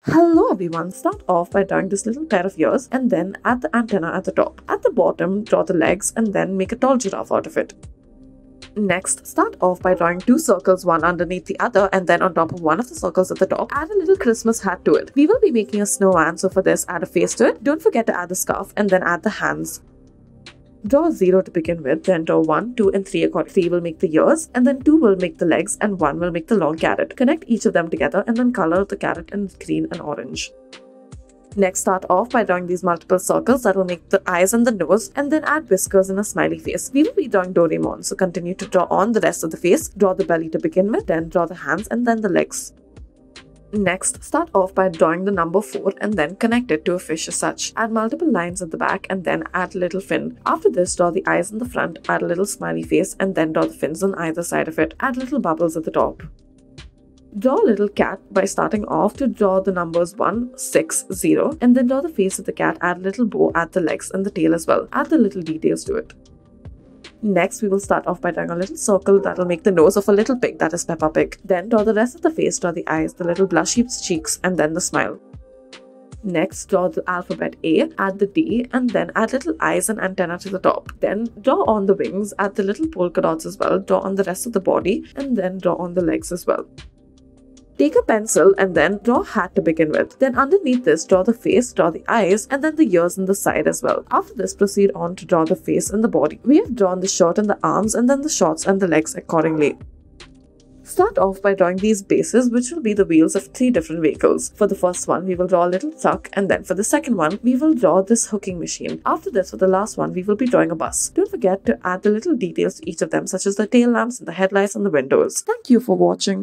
Hello everyone, start off by drawing this little pair of ears and then add the antenna at the top. At the bottom, draw the legs and then make a tall giraffe out of it. Next, start off by drawing two circles, one underneath the other, and then on top of one of the circles at the top, add a little Christmas hat to it. We will be making a snowman, so for this, add a face to it. Don't forget to add the scarf and then add the hands. Draw 0 to begin with, then draw 1, 2 and 3 according. 3 will make the ears, and then 2 will make the legs, and 1 will make the long carrot. Connect each of them together and then color the carrot in green and orange. Next, start off by drawing these multiple circles that will make the eyes and the nose, and then add whiskers and a smiley face. We will be drawing Doraemon, so continue to draw on the rest of the face. Draw the belly to begin with, then draw the hands and then the legs. Next, start off by drawing the number 4 and then connect it to a fish as such. Add multiple lines at the back and then add a little fin. After this, draw the eyes in the front, add a little smiley face and then draw the fins on either side of it. Add little bubbles at the top. Draw a little cat by starting off to draw the numbers 1, 6, 0 and then draw the face of the cat, add a little bow at the legs and the tail as well. Add the little details to it. Next, we will start off by drawing a little circle that will make the nose of a little pig, that is Peppa Pig. Then draw the rest of the face, draw the eyes, the little blushy cheeks, and then the smile. Next, draw the alphabet A, add the D, and then add little eyes and antenna to the top. Then draw on the wings, add the little polka dots as well, draw on the rest of the body, and then draw on the legs as well. Take a pencil and then draw a hat to begin with. Then underneath this, draw the face, draw the eyes, and then the ears on the side as well. After this, proceed on to draw the face and the body. We have drawn the shirt and the arms and then the shorts and the legs accordingly. Start off by drawing these bases, which will be the wheels of 3 different vehicles. For the first one, we will draw a little truck, and then for the second one, we will draw this hooking machine. After this, for the last one, we will be drawing a bus. Don't forget to add the little details to each of them, such as the tail lamps and the headlights and the windows. Thank you for watching.